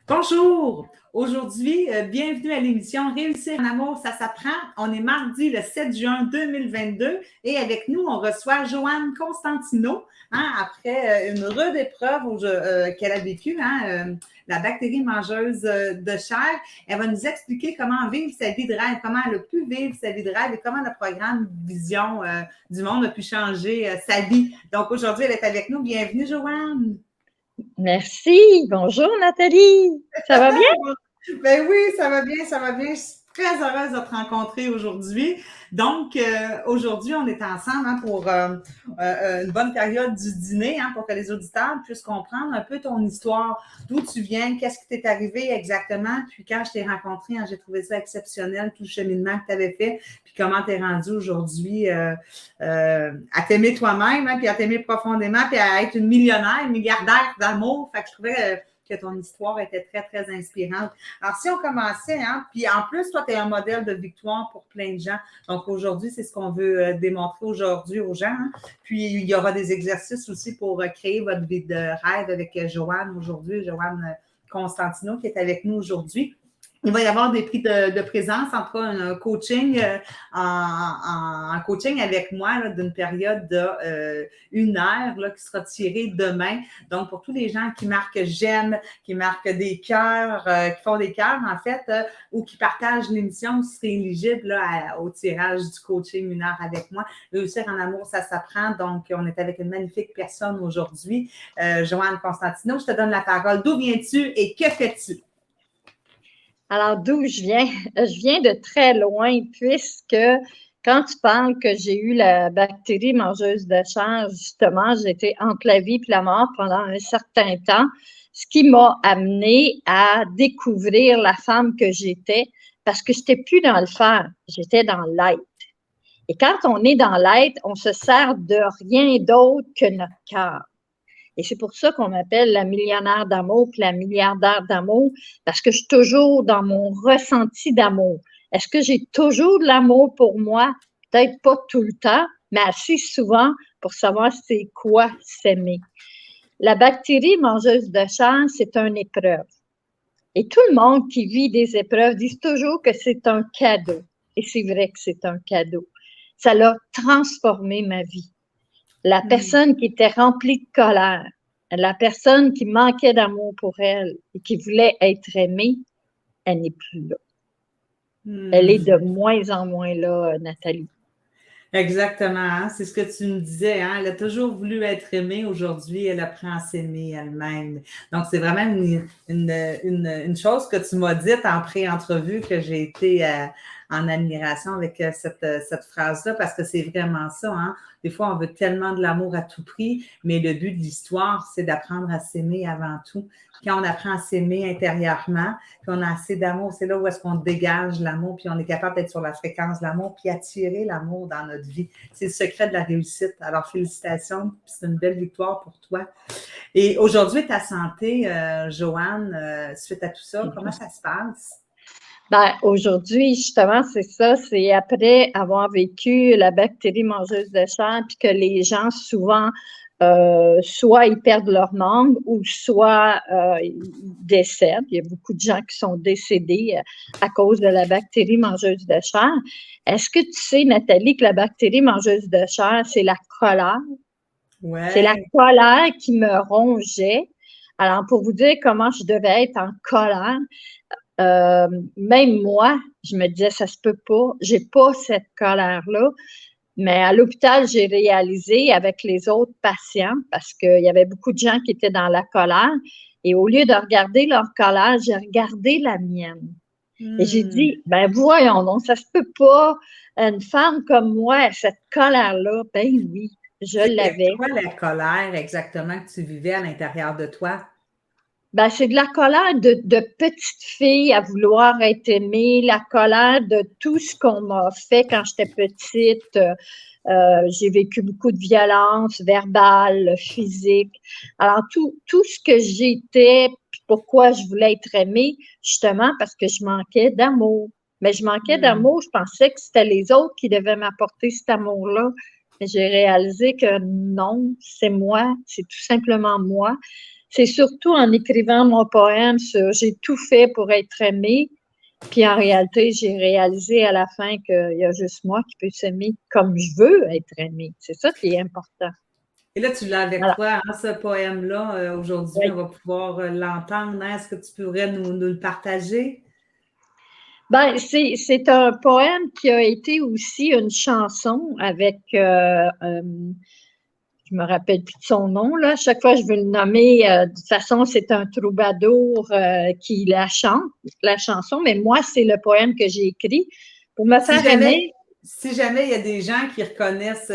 Bonjour! Aujourd'hui, bienvenue à l'émission Réussir en amour, ça s'apprend. On est mardi le 7 juin 2022 et avec nous, on reçoit Joanne Constantino après une rude épreuve qu'elle a vécue, la bactérie mangeuse de chair. Elle va nous expliquer comment vivre sa vie de rêve, comment elle a pu vivre sa vie de rêve et comment le programme Vision du monde a pu changer sa vie. Donc aujourd'hui, elle est avec nous. Bienvenue, Joanne! Merci. Bonjour, Nathalie. Ça va bien? Ben oui, ça va bien, ça va bien. Je suis très heureuse de te rencontrer aujourd'hui. Donc, aujourd'hui, on est ensemble pour une bonne période du dîner pour que les auditeurs puissent comprendre un peu ton histoire, d'où tu viens, qu'est-ce qui t'est arrivé exactement. Puis quand je t'ai rencontré, j'ai trouvé ça exceptionnel, tout le cheminement que tu avais fait, puis comment tu es rendu aujourd'hui à t'aimer toi-même, puis à t'aimer profondément, puis à être une millionnaire, milliardaire d'amour. Fait que je trouvais que ton histoire était très, très inspirante. Alors, si on commençait, puis en plus, toi, tu es un modèle de victoire pour plein de gens. Donc, aujourd'hui, c'est ce qu'on veut démontrer aujourd'hui aux gens. Puis, il y aura des exercices aussi pour créer votre vie de rêve avec Joanne aujourd'hui, Joanne Constantino, qui est avec nous aujourd'hui. Il va y avoir des prix de présence, en tout cas un coaching en coaching avec moi d'une période de 1 heure qui sera tirée demain. Donc, pour tous les gens qui marquent j'aime, qui marquent des cœurs, qui font des cœurs en fait, ou qui partagent l'émission, vous serez éligible au tirage du coaching 1 heure avec moi. Réussir en amour, ça s'apprend. Donc, on est avec une magnifique personne aujourd'hui, Joanne Constantino. Je te donne la parole. D'où viens-tu et que fais-tu? Alors, d'où je viens? Je viens de très loin, puisque quand tu parles que j'ai eu la bactérie mangeuse de chair, justement, j'étais entre la vie et la mort pendant un certain temps, ce qui m'a amené à découvrir la femme que j'étais, parce que je n'étais plus dans le faire, j'étais dans l'être. Et quand on est dans l'être, on se sert de rien d'autre que notre cœur. Et c'est pour ça qu'on m'appelle la millionnaire d'amour puis la milliardaire d'amour, parce que je suis toujours dans mon ressenti d'amour. Est-ce que j'ai toujours de l'amour pour moi? Peut-être pas tout le temps, mais assez souvent pour savoir c'est quoi s'aimer. La bactérie mangeuse de chair, c'est une épreuve. Et tout le monde qui vit des épreuves dit toujours que c'est un cadeau. Et c'est vrai que c'est un cadeau. Ça l'a transformé ma vie. La personne qui était remplie de colère, la personne qui manquait d'amour pour elle et qui voulait être aimée, elle n'est plus là. Elle est de moins en moins là, Nathalie. Exactement, c'est ce que tu me disais. Elle a toujours voulu être aimée. Aujourd'hui, elle apprend à s'aimer elle-même. Donc, c'est vraiment une chose que tu m'as dite en pré-entrevue que j'ai été en admiration avec cette phrase-là parce que c'est vraiment ça. Des fois, on veut tellement de l'amour à tout prix, mais le but de l'histoire, c'est d'apprendre à s'aimer avant tout. Quand on apprend à s'aimer intérieurement, puis on a assez d'amour, c'est là où est-ce qu'on dégage l'amour, puis on est capable d'être sur la fréquence de l'amour, puis attirer l'amour dans notre vie. C'est le secret de la réussite. Alors, félicitations, c'est une belle victoire pour toi. Et aujourd'hui, ta santé, Joanne, suite à tout ça, comment ça se passe? Ben, aujourd'hui, justement, c'est ça, c'est après avoir vécu la bactérie mangeuse de chair, puis que les gens, souvent, soit ils perdent leur membre ou soit ils décèdent. Il y a beaucoup de gens qui sont décédés à cause de la bactérie mangeuse de chair. Est-ce que tu sais, Nathalie, que la bactérie mangeuse de chair, c'est la colère? Ouais. C'est la colère qui me rongeait. Alors, pour vous dire comment je devais être en colère, même moi, je me disais, ça se peut pas, j'ai pas cette colère-là. Mais à l'hôpital, j'ai réalisé avec les autres patients, parce qu'il y avait beaucoup de gens qui étaient dans la colère, et au lieu de regarder leur colère, j'ai regardé la mienne. Et j'ai dit, ben voyons donc, ça se peut pas. Une femme comme moi, cette colère-là, ben oui, je l'avais. C'est quoi la colère exactement que tu vivais à l'intérieur de toi? Ben, c'est de la colère de petite fille à vouloir être aimée, la colère de tout ce qu'on m'a fait quand j'étais petite. J'ai vécu beaucoup de violence verbale, physique. Alors, tout ce que j'étais, puis pourquoi je voulais être aimée, justement parce que je manquais d'amour. Mais je manquais d'amour, je pensais que c'était les autres qui devaient m'apporter cet amour-là. Mais j'ai réalisé que non, c'est moi, c'est tout simplement moi. c'est surtout en écrivant mon poème sur J'ai tout fait pour être aimé. Puis en réalité, j'ai réalisé à la fin qu'il y a juste moi qui peux s'aimer comme je veux être aimé. C'est ça qui est important. Et là, tu l'as avec Voilà. toi, hein, ce poème-là. Aujourd'hui, Oui. on va pouvoir l'entendre. Hein. Est-ce que tu pourrais nous le partager? Ben, c'est un poème qui a été aussi une chanson avec, je me rappelle plus de son nom, là. Chaque fois, je veux le nommer. De toute façon, c'est un troubadour qui la chante, la chanson, mais moi, c'est le poème que j'ai écrit pour me Si faire jamais, aimer. si jamais il y a des gens qui reconnaissent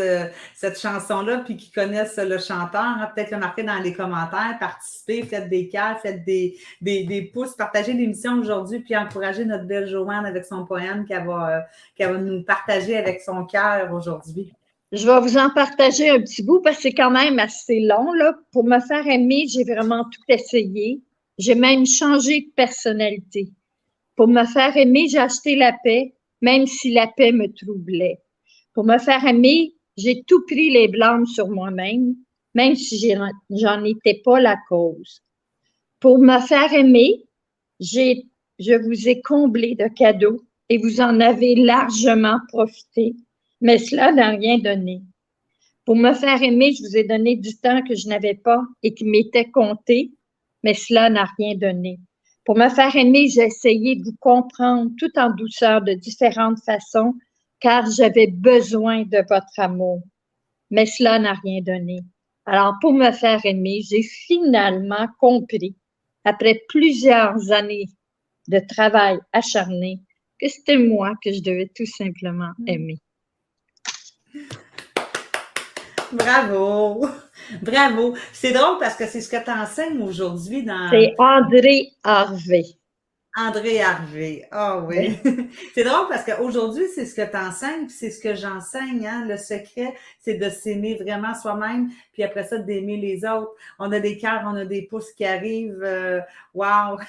cette chanson-là, puis qui connaissent le chanteur, hein, peut-être le marquer dans les commentaires, participez, faites des cœurs, faites des pouces, partagez l'émission aujourd'hui, puis encouragez notre belle Joanne avec son poème qu'elle va nous partager avec son cœur aujourd'hui. Je vais vous en partager un petit bout parce que c'est quand même assez long, là. Pour me faire aimer, j'ai vraiment tout essayé. J'ai même changé de personnalité. Pour me faire aimer, j'ai acheté la paix, même si la paix me troublait. Pour me faire aimer, j'ai tout pris les blâmes sur moi-même, même si j'en étais pas la cause. Pour me faire aimer, je vous ai comblé de cadeaux et vous en avez largement profité, mais cela n'a rien donné. Pour me faire aimer, je vous ai donné du temps que je n'avais pas et qui m'était compté, mais cela n'a rien donné. Pour me faire aimer, j'ai essayé de vous comprendre tout en douceur de différentes façons, car j'avais besoin de votre amour, mais cela n'a rien donné. Alors, pour me faire aimer, j'ai finalement compris, après plusieurs années de travail acharné, que c'était moi que je devais tout simplement aimer. Bravo! Bravo! C'est drôle parce que c'est ce que tu enseignes aujourd'hui dans C'est André Harvey. André Harvey. Ah oui. Oui. C'est drôle parce qu'aujourd'hui, c'est ce que tu enseignes, puis c'est ce que j'enseigne. Hein? Le secret, c'est de s'aimer vraiment soi-même, puis après ça, d'aimer les autres. On a des cœurs, on a des pouces qui arrivent. Wow!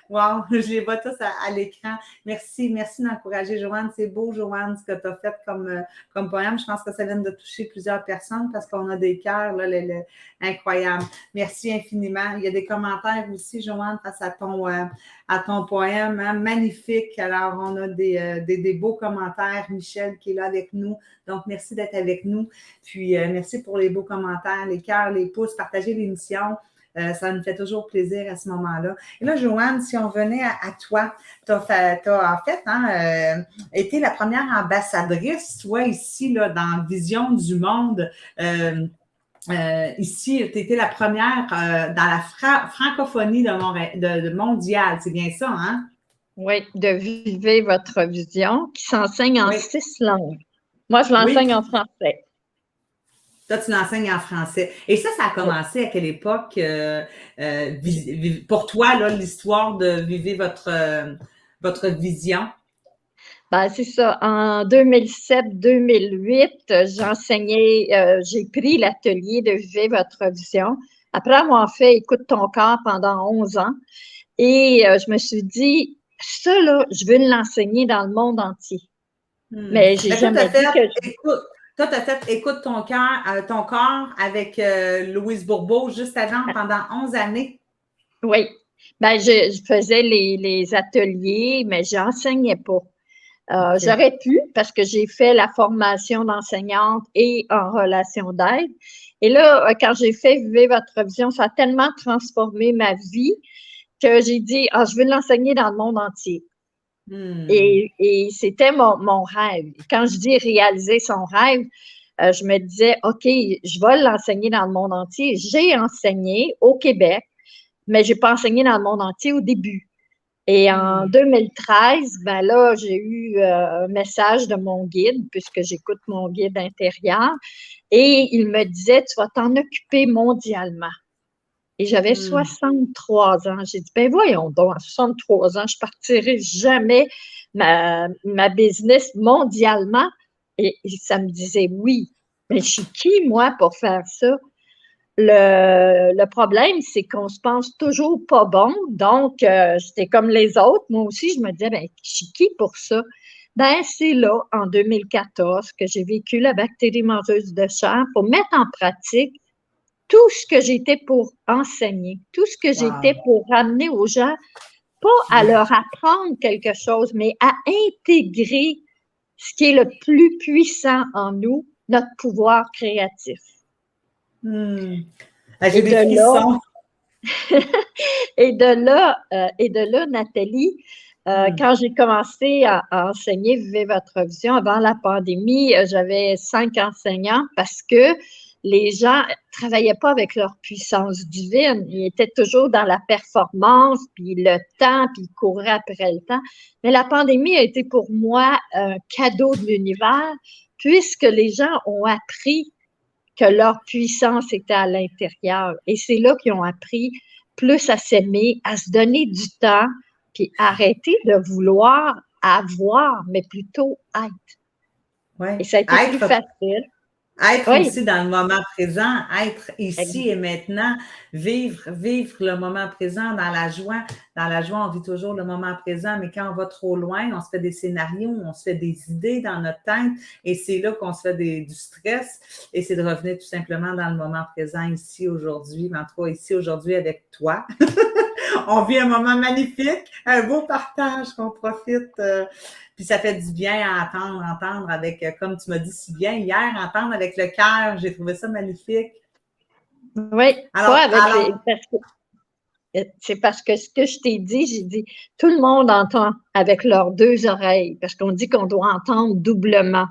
Wow! Je les vois tous à l'écran. Merci, merci d'encourager Joanne. C'est beau, Joanne, ce que tu as fait comme poème. Je pense que ça vient de toucher plusieurs personnes parce qu'on a des cœurs là, incroyables. Merci infiniment. Il y a des commentaires aussi, Joanne, face à ton poème, hein, magnifique. Alors, on a des beaux commentaires. Michel qui est là avec nous. Donc, merci d'être avec nous. Puis, merci pour les beaux commentaires, les cœurs, les pouces, partager l'émission. Ça nous fait toujours plaisir à ce moment-là. Et là, Joanne, si on venait à toi, tu as en fait été la première ambassadrice, toi, ici, là, dans Vision du Monde. Ici, tu étais la première dans la francophonie de mondiale. C'est bien ça, hein? Oui, de Vivez votre vision, qui s'enseigne en Oui. 6 langues. Moi, je Oui. l'enseigne en français. Toi, tu l'enseignes en français. Et ça a commencé à quelle époque pour toi, là, l'histoire de Vivez votre vision? Ben, c'est ça. En 2007-2008, j'enseignais, j'ai pris l'atelier de Vivez votre vision. Après avoir fait Écoute ton corps pendant 11 ans. Et je me suis dit, ça, là, je veux l'enseigner dans le monde entier. Mais j'ai Ben, toi, jamais dit que je... tu as fait Écoute ton corps avec Louise Bourbeau juste avant, pendant 11 années. Oui. Ben, je faisais les ateliers, mais j'enseignais pas. Okay. J'aurais pu parce que j'ai fait la formation d'enseignante et en relation d'aide. Et là, quand j'ai fait Vivez votre vision, ça a tellement transformé ma vie que j'ai dit, ah, je veux l'enseigner dans le monde entier. Et c'était mon rêve. Quand je dis réaliser son rêve, je me disais, OK, je vais l'enseigner dans le monde entier. J'ai enseigné au Québec, mais je n'ai pas enseigné dans le monde entier au début. Et en 2013, ben là, j'ai eu un message de mon guide, puisque j'écoute mon guide intérieur, et il me disait, tu vas t'en occuper mondialement. Et j'avais 63 ans. J'ai dit, ben voyons donc, à 63 ans, je ne partirai jamais ma business mondialement. Et ça me disait oui. Mais je suis qui, moi, pour faire ça? Le problème, c'est qu'on se pense toujours pas bon. Donc, c'était comme les autres. Moi aussi, je me disais, ben, je suis qui pour ça? Ben, c'est là, en 2014, que j'ai vécu la bactérie mangeuse de chair pour mettre en pratique tout ce que j'étais pour enseigner, tout ce que j'étais Wow. pour ramener aux gens, pas à leur apprendre quelque chose, mais à intégrer ce qui est le plus puissant en nous, notre pouvoir créatif. J'ai Et des de là, frissons. et de là, Nathalie, quand j'ai commencé à enseigner Vivez votre vision avant la pandémie, j'avais 5 enseignants parce que les gens ne travaillaient pas avec leur puissance divine. Ils étaient toujours dans la performance, puis le temps, puis ils couraient après le temps. Mais la pandémie a été pour moi un cadeau de l'univers puisque les gens ont appris que leur puissance était à l'intérieur. Et c'est là qu'ils ont appris plus à s'aimer, à se donner du temps, puis arrêter de vouloir avoir, mais plutôt être. Ouais. Et ça a été plus facile. Être Oui, aussi dans le moment présent, être ici ex- et maintenant, vivre le moment présent dans la joie. Dans la joie, on vit toujours le moment présent, mais quand on va trop loin, on se fait des scénarios, on se fait des idées dans notre tête et c'est là qu'on se fait du stress et c'est de revenir tout simplement dans le moment présent, ici, aujourd'hui, en tout cas ici, aujourd'hui avec toi. On vit un moment magnifique, un beau partage qu'on profite. Puis ça fait du bien à entendre avec, comme tu m'as dit si bien hier, entendre avec le cœur. J'ai trouvé ça magnifique. oui, pas avec les. Alors, C'est parce que ce que je t'ai dit, j'ai dit, tout le monde entend avec leurs deux oreilles, parce qu'on dit qu'on doit entendre doublement.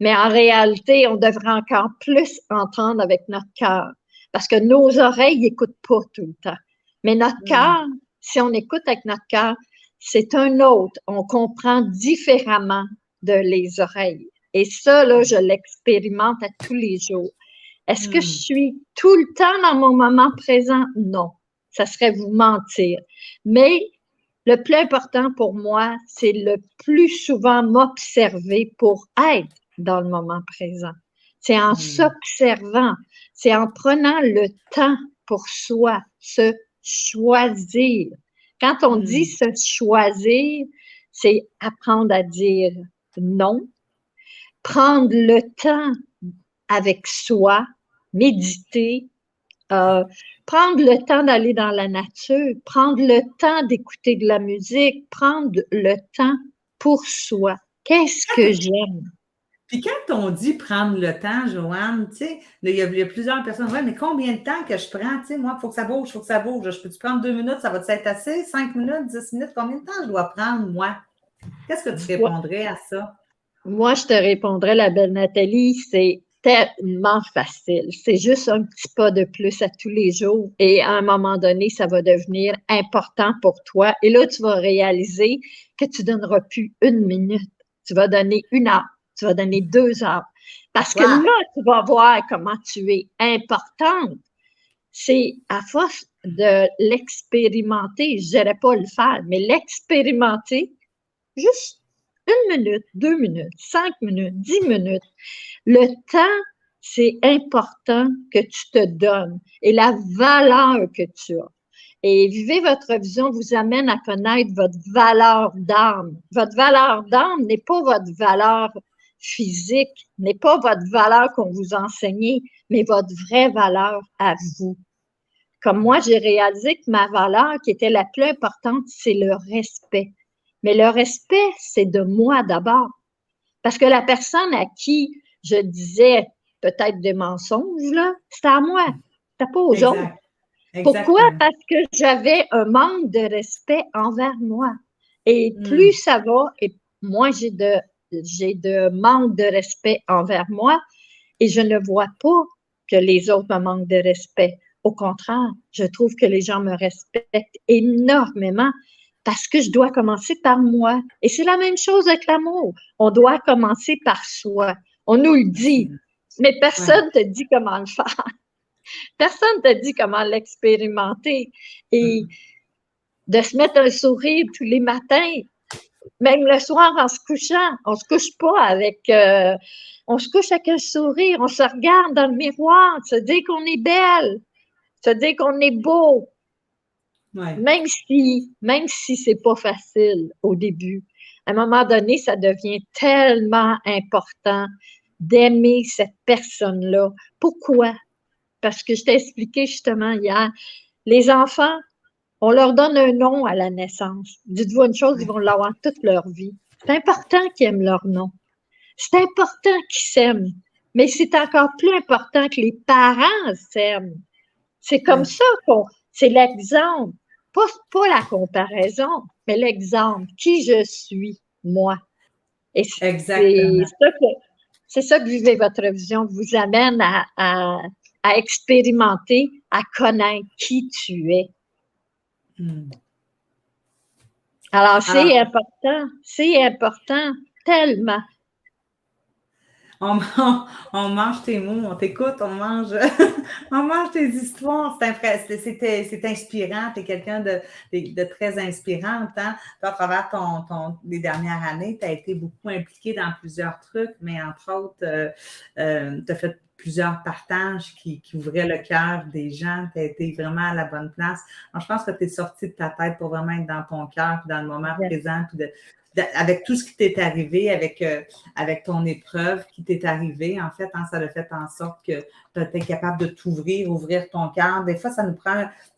Mais en réalité, on devrait encore plus entendre avec notre cœur, parce que nos oreilles n'écoutent pas tout le temps. Mais notre cœur, si on écoute avec notre cœur, c'est un autre. On comprend différemment de les oreilles. Et ça, là, je l'expérimente à tous les jours. Est-ce que je suis tout le temps dans mon moment présent? Non, ça serait vous mentir. Mais le plus important pour moi, c'est le plus souvent m'observer pour être dans le moment présent. C'est en s'observant, c'est en prenant le temps pour soi, se choisir. Quand on dit se choisir, c'est apprendre à dire non, prendre le temps avec soi, méditer, prendre le temps d'aller dans la nature, prendre le temps d'écouter de la musique, prendre le temps pour soi. Qu'est-ce que j'aime? puis quand on dit prendre le temps, Joanne, tu sais, il y a plusieurs personnes, ouais, mais combien de temps que je prends? Tu sais, moi, il faut que ça bouge, il faut que ça bouge. Je peux-tu prendre 2 minutes, ça va être assez? 5 minutes, 10 minutes, combien de temps je dois prendre, moi? Qu'est-ce que tu répondrais à ça? Moi, je te répondrais, la belle Nathalie, c'est tellement facile. C'est juste un petit pas de plus à tous les jours et à un moment donné, ça va devenir important pour toi. Et là, tu vas réaliser que tu ne donneras plus 1 minute. Tu vas donner 1 heure. Tu vas donner 2 heures. Parce que Toi, là, tu vas voir comment tu es importante. C'est à force de l'expérimenter, je ne dirais pas le faire, mais l'expérimenter, juste 1 minute, 2 minutes, 5 minutes, 10 minutes. Le temps, c'est important que tu te donnes et la valeur que tu as. Et vivez votre vision vous amène à connaître votre valeur d'âme. Votre valeur d'âme n'est pas votre valeur physique, n'est pas votre valeur qu'on vous enseigne, mais votre vraie valeur à vous. Comme moi, j'ai réalisé que ma valeur qui était la plus importante, c'est le respect. Mais le respect, c'est de moi d'abord. Parce que la personne à qui je disais peut-être des mensonges, là, c'était à moi, c'était pas aux autres. exact, Pourquoi? exactement. Parce que j'avais un manque de respect envers moi. Et plus ça va, et moi, j'ai de manque de respect envers moi et je ne vois pas que les autres me manquent de respect. Au contraire, je trouve que les gens me respectent énormément parce que je dois commencer par moi. Et c'est la même chose avec l'amour. On doit commencer par soi. On nous le dit, mais Ouais. personne ne te dit comment le faire. Personne ne te dit comment l'expérimenter. Et de se mettre un sourire tous les matins, même le soir en se couchant, on se couche pas avec, on se couche avec un sourire, on se regarde dans le miroir, se dire qu'on est belle, se dire qu'on est beau, Ouais. même si c'est pas facile au début. À un moment donné, ça devient tellement important d'aimer cette personne-là. Pourquoi? parce que je t'ai expliqué justement hier, les enfants, on leur donne un nom à la naissance. Dites-vous une chose, ils vont l'avoir toute leur vie. C'est important qu'ils aiment leur nom. C'est important qu'ils s'aiment. Mais c'est encore plus important que les parents s'aiment. C'est comme ça c'est l'exemple. Pas la comparaison, mais l'exemple. Qui je suis, moi. Et Exactement. c'est ça que Vivez votre vision vous amène à expérimenter, à connaître qui tu es. Alors, c'est important, tellement. On mange tes mots, on t'écoute, on mange, on mange tes histoires. C'est inspirant. Tu es quelqu'un de très inspirante. Hein? À travers les dernières années, tu as été beaucoup impliqué dans plusieurs trucs, mais entre autres, tu as fait plusieurs partages qui ouvraient le cœur des gens. Tu as été vraiment à la bonne place. Alors, je pense que tu es sorti de ta tête pour vraiment être dans ton cœur, puis dans le moment présent, puis avec tout ce qui t'est arrivé, avec ton épreuve qui t'est arrivée, en fait, hein, ça a fait en sorte que tu été capable de t'ouvrir, ouvrir ton cœur. Des fois,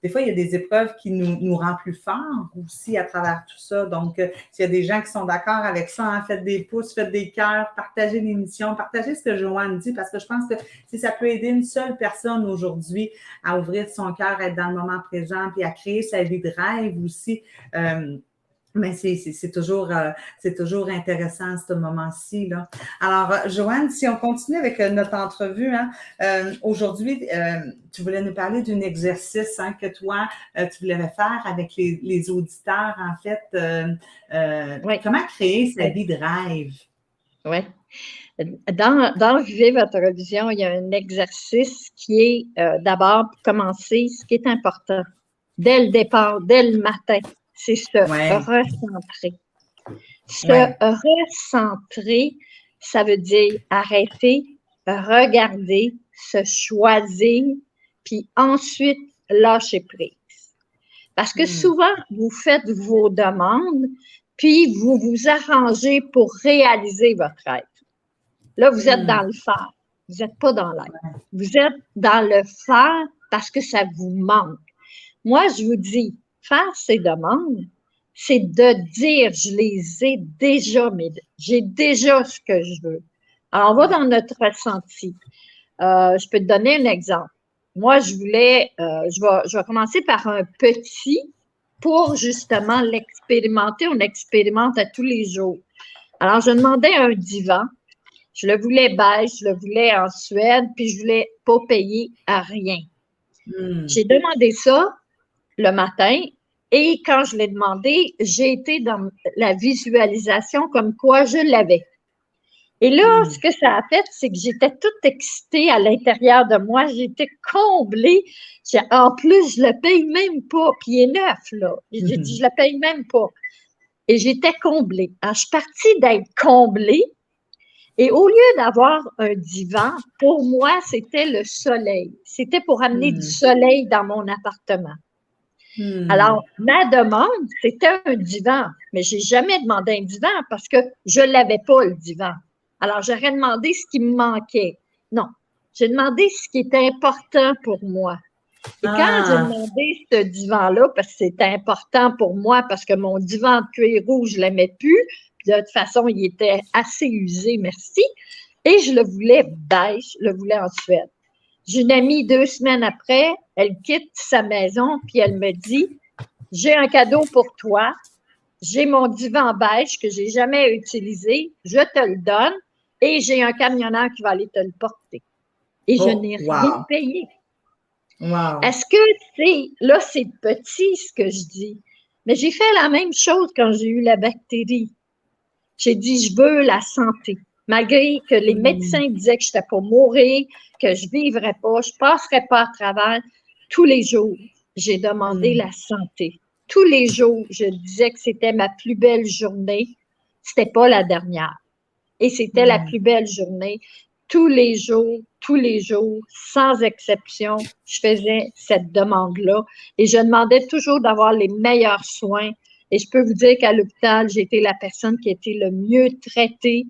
des fois, il y a des épreuves qui nous rendent plus forts aussi à travers tout ça. Donc, s'il y a des gens qui sont d'accord avec ça, hein, faites des pouces, faites des cœurs, partagez l'émission, partagez ce que Joanne dit, parce que je pense que si ça peut aider une seule personne aujourd'hui à ouvrir son cœur, à être dans le moment présent, puis à créer sa vie de rêve aussi, mais c'est toujours intéressant ce moment-ci, là. Alors, Joanne, si on continue avec notre entrevue, hein, aujourd'hui, tu voulais nous parler d'un exercice hein, que toi, tu voulais faire avec les auditeurs, en fait. Oui. Comment créer sa vie de rêve? Oui. Dans Vivez votre vision, il y a un exercice qui est d'abord, pour commencer, ce qui est important, dès le départ, dès le matin, c'est se recentrer. Recentrer, ça veut dire arrêter, regarder, se choisir, puis ensuite lâcher prise. Parce que souvent, vous faites vos demandes, puis vous vous arrangez pour réaliser votre rêve. Là, vous êtes dans le faire. Vous n'êtes pas dans l'être. Vous êtes dans le faire parce que ça vous manque. Moi, je vous dis, faire ces demandes, c'est de dire, je les ai déjà, mais j'ai déjà ce que je veux. Alors, on va dans notre ressenti. Je peux te donner un exemple. Moi, je vais commencer par un petit pour justement l'expérimenter. On l'expérimente à tous les jours. Alors, je demandais un divan. Je le voulais beige, je le voulais en Suède, puis je voulais pas payer à rien. J'ai demandé ça le matin et quand je l'ai demandé, j'ai été dans la visualisation comme quoi je l'avais. Et là, ce que ça a fait, c'est que j'étais toute excitée à l'intérieur de moi. J'étais comblée. En plus, je le paye même pas. Puis il est neuf, là. J'ai dit, je le paye même pas. Et j'étais comblée. Alors, je suis partie d'être comblée. Et au lieu d'avoir un divan, pour moi, c'était le soleil. C'était pour amener du soleil dans mon appartement. Alors, ma demande, c'était un divan. Mais je n'ai jamais demandé un divan parce que je ne l'avais pas, le divan. Alors, j'aurais demandé ce qui me manquait. Non, j'ai demandé ce qui était important pour moi. Et quand j'ai demandé ce divan-là, parce que c'était important pour moi, parce que mon divan de cuir rouge, je ne l'aimais plus, de toute façon, il était assez usé, merci, et je le voulais beige, je le voulais en Suède. J'ai une amie 2 semaines après, elle quitte sa maison, puis elle me dit, j'ai un cadeau pour toi, j'ai mon divan beige que je n'ai jamais utilisé, je te le donne, et j'ai un camionneur qui va aller te le porter. Et je n'ai rien payé. Wow. Est-ce que c'est petit ce que je dis, mais j'ai fait la même chose quand j'ai eu la bactérie. J'ai dit, je veux la santé. Malgré que les médecins disaient que je n'étais pas mourir, que je ne vivrais pas, je ne passerais pas à travers, tous les jours, j'ai demandé la santé. Tous les jours, je disais que c'était ma plus belle journée. Ce n'était pas la dernière. Et c'était la plus belle journée. Tous les jours, sans exception, je faisais cette demande-là. Et je demandais toujours d'avoir les meilleurs soins. Et je peux vous dire qu'à l'hôpital, j'ai été la personne qui a été le mieux traitée.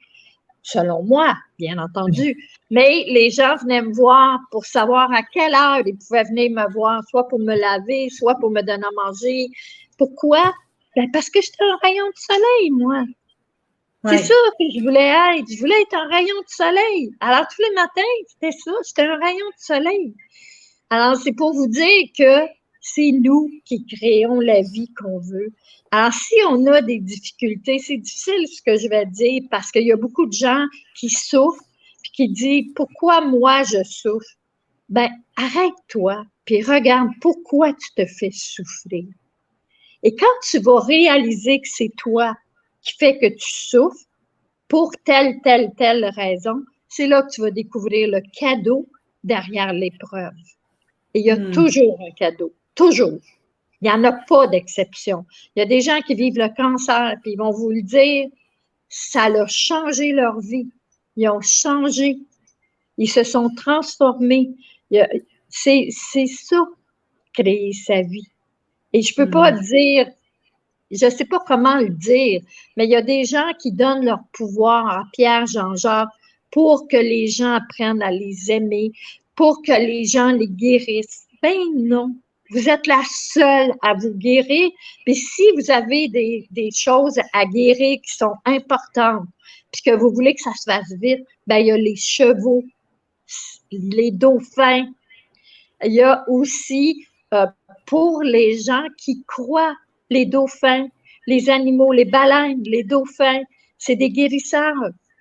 selon moi, bien entendu. Mais les gens venaient me voir pour savoir à quelle heure ils pouvaient venir me voir, soit pour me laver, soit pour me donner à manger. Pourquoi? Ben parce que j'étais un rayon de soleil, moi. C'est ça que je voulais être. Je voulais être un rayon de soleil. Alors, tous les matins, c'était ça. J'étais un rayon de soleil. Alors, c'est pour vous dire que c'est nous qui créons la vie qu'on veut. Alors, si on a des difficultés, c'est difficile ce que je vais dire parce qu'il y a beaucoup de gens qui souffrent puis qui disent pourquoi moi je souffre? Ben, arrête-toi puis regarde pourquoi tu te fais souffrir. Et quand tu vas réaliser que c'est toi qui fait que tu souffres pour telle raison, c'est là que tu vas découvrir le cadeau derrière l'épreuve. Et il y a toujours un cadeau, toujours. Il n'y en a pas d'exception. Il y a des gens qui vivent le cancer, puis ils vont vous le dire, ça a changé leur vie. Ils ont changé. Ils se sont transformés. C'est ça, créer sa vie. Et je ne peux pas dire, je ne sais pas comment le dire, mais il y a des gens qui donnent leur pouvoir à Pierre, Jean-Jacques pour que les gens apprennent à les aimer, pour que les gens les guérissent. Ben non. Vous êtes la seule à vous guérir. Puis si vous avez des choses à guérir qui sont importantes, puis que vous voulez que ça se fasse vite, ben il y a les chevaux, les dauphins. Il y a aussi pour les gens qui croient, les dauphins, les animaux, les baleines, les dauphins, c'est des guérisseurs.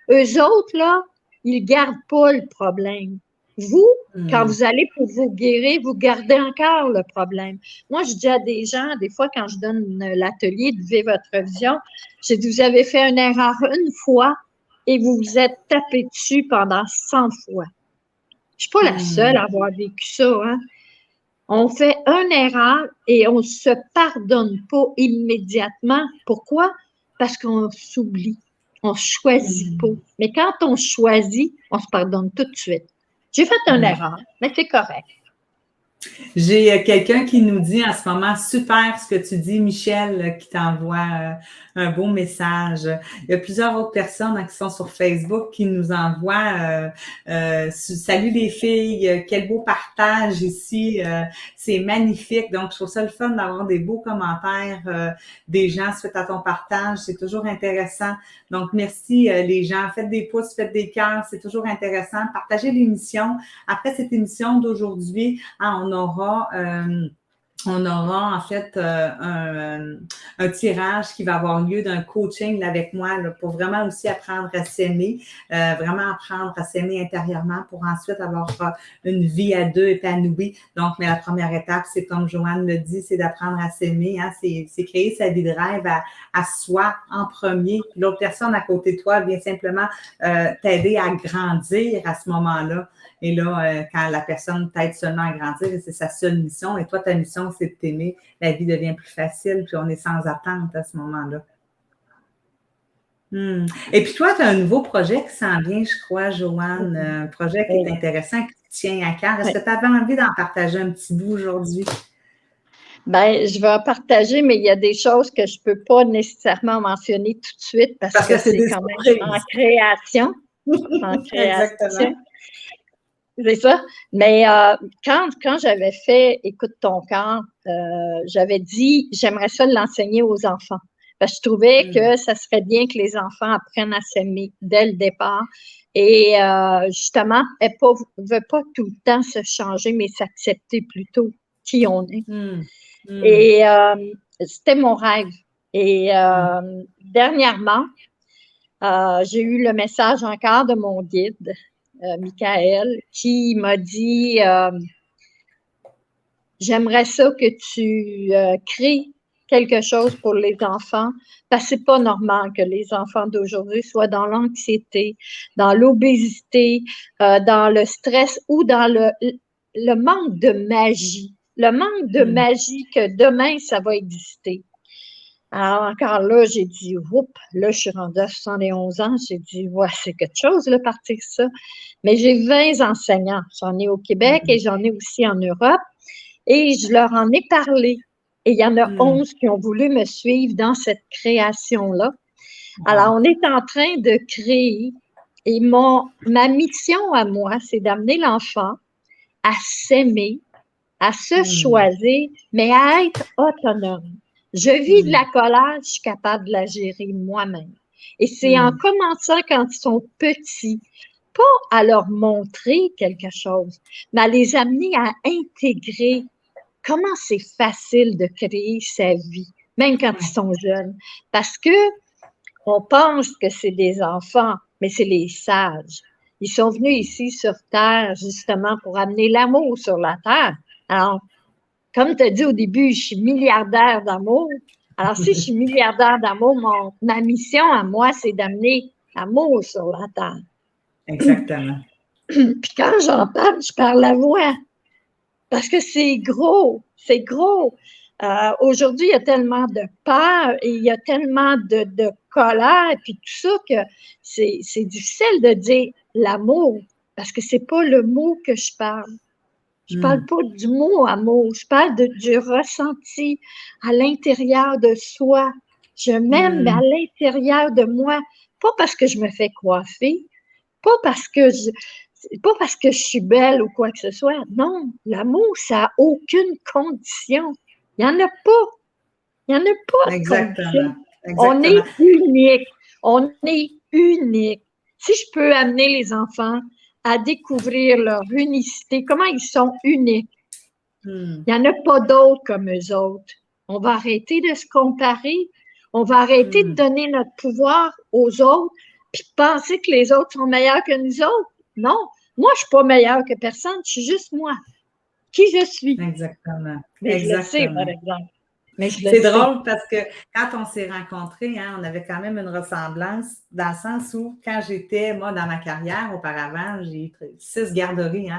Eux autres, là, ils ne gardent pas le problème. Vous, quand vous allez pour vous guérir, vous gardez encore le problème. Moi, je dis à des gens, des fois, quand je donne l'atelier de Vivre votre vision, j'ai dit, vous avez fait une erreur une fois et vous vous êtes tapé dessus pendant 100 fois. Je ne suis pas la seule à avoir vécu ça, hein. On fait une erreur et on ne se pardonne pas immédiatement. Pourquoi? Parce qu'on s'oublie. On ne choisit pas. Mais quand on choisit, on se pardonne tout de suite. J'ai fait une erreur, mais c'est correct. J'ai quelqu'un qui nous dit en ce moment, super ce que tu dis, Michel, qui t'envoie un beau message. Il y a plusieurs autres personnes qui sont sur Facebook qui nous envoient salut les filles, quel beau partage ici, c'est magnifique. Donc, je trouve ça le fun d'avoir des beaux commentaires des gens suite à ton partage. C'est toujours intéressant. Donc, merci les gens. Faites des pouces, faites des cœurs, c'est toujours intéressant. Partagez l'émission. Après cette émission d'aujourd'hui, on aura en fait un tirage qui va avoir lieu d'un coaching là, avec moi là, pour vraiment aussi apprendre à s'aimer, vraiment apprendre à s'aimer intérieurement pour ensuite avoir une vie à deux épanouie. Donc, mais la première étape, c'est comme Joanne le dit, c'est d'apprendre à s'aimer, hein, c'est créer sa vie de rêve à soi en premier. L'autre personne à côté de toi vient simplement t'aider à grandir à ce moment-là. Et là, quand la personne t'aide seulement à grandir, c'est sa seule mission. Et toi, ta mission, c'est de t'aimer. La vie devient plus facile, puis on est sans attente à ce moment-là. Et puis toi, tu as un nouveau projet qui s'en vient, je crois, Joanne. Un projet qui est intéressant, qui te tient à cœur. Est-ce que tu avais envie d'en partager un petit bout aujourd'hui? Bien, je vais en partager, mais il y a des choses que je ne peux pas nécessairement mentionner tout de suite parce que c'est quand même en création. En création. Exactement. C'est ça. Mais quand j'avais fait Écoute ton corps, j'avais dit j'aimerais ça l'enseigner aux enfants. Parce que je trouvais que ça serait bien que les enfants apprennent à s'aimer dès le départ. Et justement, elles ne veulent pas tout le temps se changer, mais s'accepter plutôt qui on est. Et c'était mon rêve. Et dernièrement, j'ai eu le message encore de mon guide, Michael, qui m'a dit j'aimerais ça que tu crées quelque chose pour les enfants, parce que c'est pas normal que les enfants d'aujourd'hui soient dans l'anxiété, dans l'obésité, dans le stress ou dans le manque de magie. Le manque de magie que demain, ça va exister. Alors, encore là, j'ai dit, oups, là, je suis rendue à 71 ans. J'ai dit, ouais, c'est quelque chose, là, partir ça. Mais j'ai 20 enseignants. J'en ai au Québec et j'en ai aussi en Europe. Et je leur en ai parlé. Et il y en a 11 qui ont voulu me suivre dans cette création-là. Alors, on est en train de créer Et ma mission à moi, c'est d'amener l'enfant à s'aimer, à se choisir, mais à être autonome. Je vis de la colère, je suis capable de la gérer moi-même. Et c'est en commençant quand ils sont petits, pas à leur montrer quelque chose, mais à les amener à intégrer comment c'est facile de créer sa vie, même quand ils sont jeunes. Parce que on pense que c'est des enfants, mais c'est les sages. Ils sont venus ici sur Terre justement pour amener l'amour sur la Terre. Alors, comme tu as dit au début, je suis milliardaire d'amour. Alors, si je suis milliardaire d'amour, ma mission à moi, c'est d'amener l'amour sur la Terre. Exactement. Puis quand j'en parle, je parle à voix. Parce que c'est gros, c'est gros. Aujourd'hui, il y a tellement de peur et il y a tellement de colère puis tout ça que c'est difficile de dire l'amour parce que c'est pas le mot que je parle. Je parle pas du mot amour, je parle du ressenti à l'intérieur de soi. Je m'aime, mais à l'intérieur de moi. Pas parce que je me fais coiffer, pas parce que je suis belle ou quoi que ce soit. Non, l'amour, ça n'a aucune condition. Il n'y en a pas. Il n'y en a pas de condition. On est unique. On est unique. Si je peux amener les enfants à découvrir leur unicité, comment ils sont uniques. Il n'y en a pas d'autres comme eux autres. On va arrêter de se comparer. On va arrêter de donner notre pouvoir aux autres puis penser que les autres sont meilleurs que nous autres. Non, moi, je ne suis pas meilleure que personne. Je suis juste moi. Qui je suis. Exactement. Mais je le sais, par exemple. C'est drôle parce que quand on s'est rencontrés, on avait quand même une ressemblance dans le sens où quand j'étais, moi, dans ma carrière auparavant, j'ai eu 6 garderies.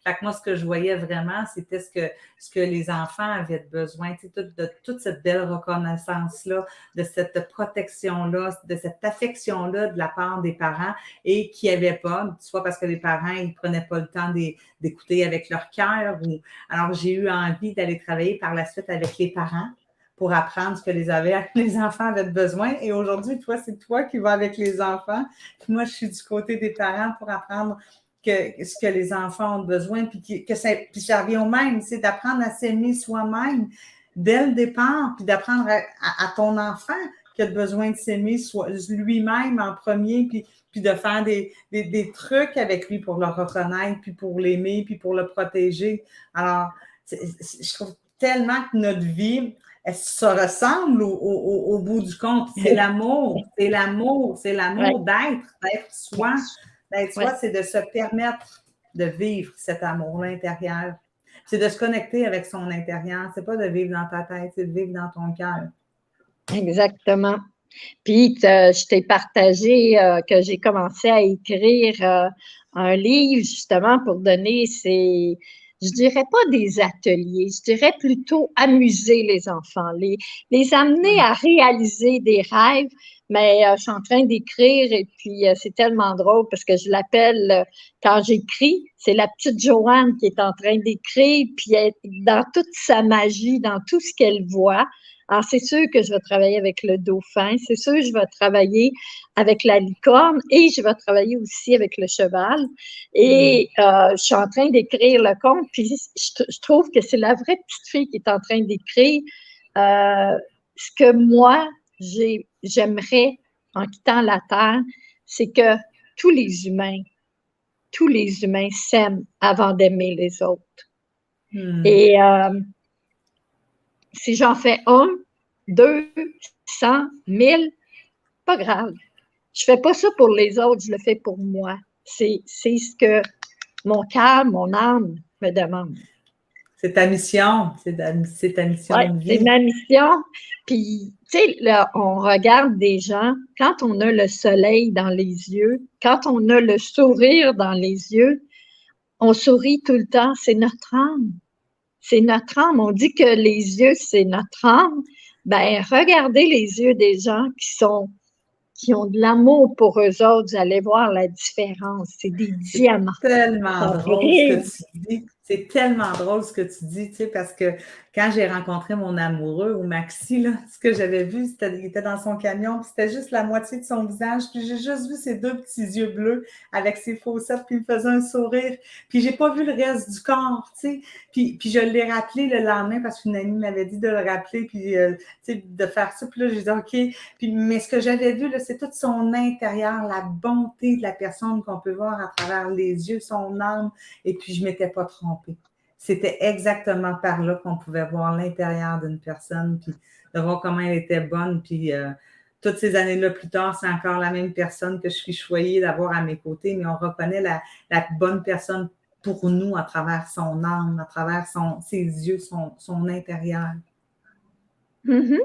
Fait que moi, ce que je voyais vraiment, c'était ce que les enfants avaient besoin, de toute cette belle reconnaissance-là, de cette protection-là, de cette affection-là de la part des parents et qui n'y avait pas, soit parce que les parents, ils ne prenaient pas le temps d'écouter avec leur cœur. Alors, j'ai eu envie d'aller travailler par la suite avec les parents pour apprendre ce que les enfants avaient besoin. Et aujourd'hui, toi, c'est toi qui vas avec les enfants. Puis moi, je suis du côté des parents pour apprendre ce que les enfants ont besoin. Puis ça revient au même, c'est d'apprendre à s'aimer soi-même dès le départ, puis d'apprendre à ton enfant qui a besoin de s'aimer lui-même en premier, puis de faire des trucs avec lui pour le reconnaître, puis pour l'aimer, puis pour le protéger. Alors, je trouve tellement que notre vie, elle se ressemble au bout du compte. C'est l'amour, c'est l'amour, c'est l'amour d'être soi. D'être soi, c'est de se permettre de vivre cet amour-là intérieur. C'est de se connecter avec son intérieur. C'est pas de vivre dans ta tête, c'est de vivre dans ton cœur. Exactement. Puis, je t'ai partagé que j'ai commencé à écrire un livre justement pour donner je dirais pas des ateliers, je dirais plutôt amuser les enfants, les amener à réaliser des rêves. Mais je suis en train d'écrire et puis c'est tellement drôle parce que je l'appelle, quand j'écris, c'est la petite Joanne qui est en train d'écrire, puis elle, dans toute sa magie, dans tout ce qu'elle voit. Alors, c'est sûr que je vais travailler avec le dauphin, c'est sûr que je vais travailler avec la licorne et je vais travailler aussi avec le cheval. Et je suis en train d'écrire le conte, puis je trouve que c'est la vraie petite fille qui est en train d'écrire ce que moi, j'aimerais, en quittant la Terre, c'est que tous les humains s'aiment avant d'aimer les autres. Et si j'en fais 1, 2, 100, 1000, pas grave. Je fais pas ça pour les autres, je le fais pour moi. C'est ce que mon cœur, mon âme me demande. C'est ta mission, c'est ta mission de vie. C'est ma mission. Puis, tu sais, là, on regarde des gens, quand on a le soleil dans les yeux, quand on a le sourire dans les yeux, on sourit tout le temps, c'est notre âme. C'est notre âme. On dit que les yeux, c'est notre âme. Ben, regardez les yeux des gens qui ont de l'amour pour eux autres, vous allez voir la différence. C'est des diamants. C'est tellement drôle ce que tu dis. C'est tellement drôle ce que tu dis, tu sais, parce que quand j'ai rencontré mon amoureux au Maxi, là, ce que j'avais vu, c'était il était dans son camion, puis c'était juste la moitié de son visage, puis j'ai juste vu ses deux petits yeux bleus avec ses faussettes, puis il me faisait un sourire, puis j'ai pas vu le reste du corps, tu sais, puis je l'ai rappelé le lendemain parce qu'une amie m'avait dit de le rappeler, puis tu sais, de faire ça, puis là, j'ai dit OK, puis mais ce que j'avais vu, là, c'est tout son intérieur, la bonté de la personne qu'on peut voir à travers les yeux, son âme, et puis je m'étais pas trompée. C'était exactement par là qu'on pouvait voir l'intérieur d'une personne, puis de voir comment elle était bonne, puis toutes ces années-là plus tard, c'est encore la même personne que je suis choyée d'avoir à mes côtés, mais on reconnaît la bonne personne pour nous à travers son âme, à travers ses yeux, son intérieur. Mm-hmm.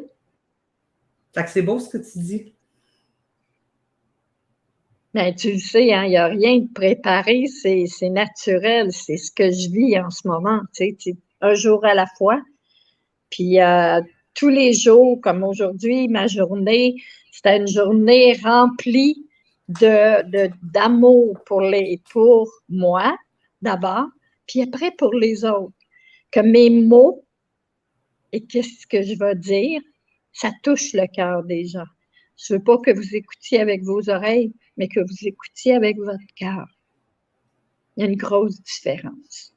Fait que c'est beau ce que tu dis. Ben, tu le sais, hein, il n'y a rien de préparé, c'est naturel, c'est ce que je vis en ce moment, tu sais, un jour à la fois. Puis tous les jours, comme aujourd'hui, ma journée, c'était une journée remplie d'amour pour moi, d'abord, puis après pour les autres. Que mes mots et qu'est-ce que je vais dire, ça touche le cœur des gens. Je ne veux pas que vous écoutiez avec vos oreilles, mais que vous écoutiez avec votre cœur. Il y a une grosse différence.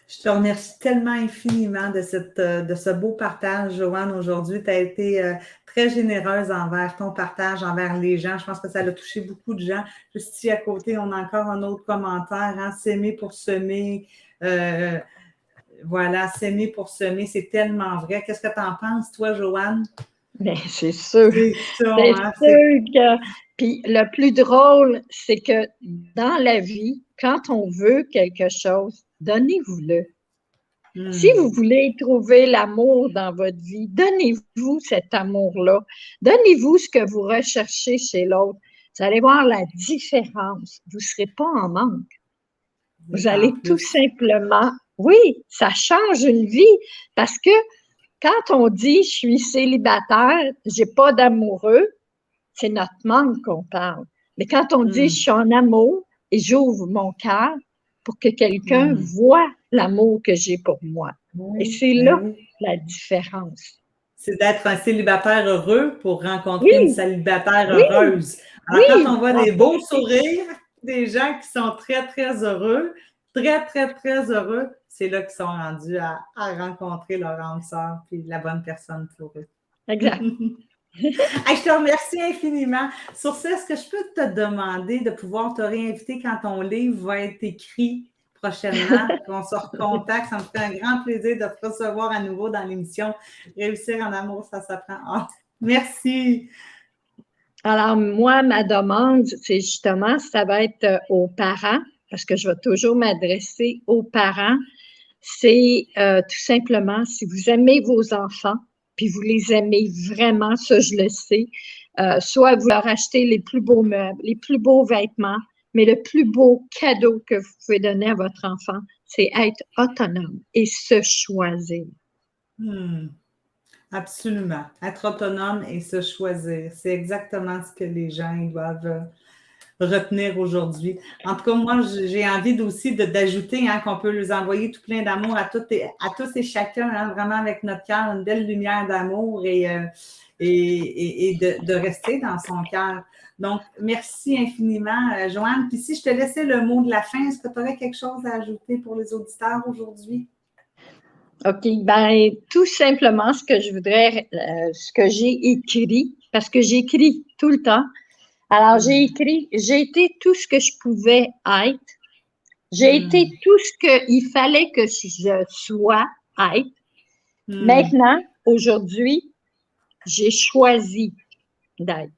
Je te remercie tellement infiniment de ce beau partage, Joanne, aujourd'hui. Tu as été très généreuse envers ton partage, envers les gens. Je pense que ça a touché beaucoup de gens. Juste ici à côté, on a encore un autre commentaire, hein? S'aimer pour semer. Voilà, s'aimer pour semer, c'est tellement vrai. Qu'est-ce que tu en penses, toi, Joanne? Bien, c'est sûr. C'est ça, C'est hein? sûr que. Puis le plus drôle, c'est que dans la vie, quand on veut quelque chose, donnez-vous-le. Si vous voulez trouver l'amour dans votre vie, donnez-vous cet amour-là. Donnez-vous ce que vous recherchez chez l'autre. Vous allez voir la différence. Vous ne serez pas en manque. Vous allez tout simplement, oui, ça change une vie parce que quand on dit je suis célibataire, j'ai pas d'amoureux, c'est notre manque qu'on parle. Mais quand on dit je suis en amour et j'ouvre mon cœur pour que quelqu'un voit l'amour que j'ai pour moi. Oui, et c'est là la différence. C'est d'être un célibataire heureux pour rencontrer une Oui, célibataire oui, heureuse. Alors, oui, quand on voit des beaux sourires, des gens qui sont très, très heureux, très, très, très heureux, c'est là qu'ils sont rendus à rencontrer leur âme sœur puis la bonne personne pour eux. Exact. Hey, je te remercie infiniment. Sur ce, est-ce que je peux te demander de pouvoir te réinviter quand ton livre va être écrit prochainement, qu'on se recontacte? Ça me fait un grand plaisir de te recevoir à nouveau dans l'émission Réussir en amour, ça s'apprend. Oh, merci. Alors, moi, ma demande, c'est justement, ça va être aux parents, parce que je vais toujours m'adresser aux parents. C'est tout simplement, si vous aimez vos enfants, puis vous les aimez vraiment, ça je le sais, soit vous leur achetez les plus beaux meubles, les plus beaux vêtements, mais le plus beau cadeau que vous pouvez donner à votre enfant, c'est être autonome et se choisir. Absolument. Être autonome et se choisir. C'est exactement ce que les gens ils doivent retenir aujourd'hui. En tout cas, moi, j'ai envie aussi d'ajouter hein, qu'on peut les envoyer tout plein d'amour à tous et chacun, hein, vraiment avec notre cœur, une belle lumière d'amour et de rester dans son cœur. Donc, merci infiniment, Joanne. Puis si je te laissais le mot de la fin, est-ce que tu aurais quelque chose à ajouter pour les auditeurs aujourd'hui? OK, ben tout simplement ce que je voudrais, ce que j'ai écrit, parce que j'écris tout le temps. Alors, j'ai écrit, j'ai été tout ce que je pouvais être. J'ai été tout ce qu'il fallait que je sois être. Maintenant, aujourd'hui, j'ai choisi d'être.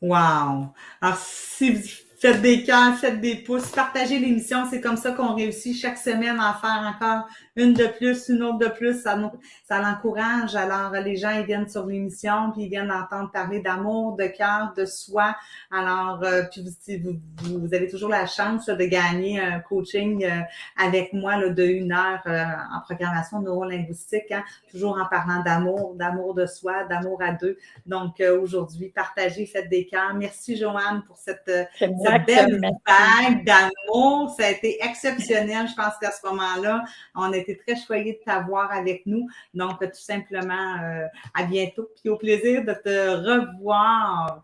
Wow! Alors, si vous faites des cœurs, faites des pouces, partagez l'émission, c'est comme ça qu'on réussit chaque semaine à en faire encore une de plus, une autre de plus, ça l'encourage. Alors, les gens, ils viennent sur l'émission, puis ils viennent entendre parler d'amour, de cœur, de soi. Alors, puis vous avez toujours la chance là, de gagner un coaching avec moi là, de 1 heure en programmation neurolinguistique, hein, toujours en parlant d'amour de soi, d'amour à deux. Donc, aujourd'hui, partagez, faites des cœurs. Merci, Joanne, pour cette cette belle vague d'amour. Ça a été exceptionnel. Je pense qu'à ce moment-là, on a été très choyés de t'avoir avec nous. Donc, tout simplement, à bientôt. Puis au plaisir de te revoir.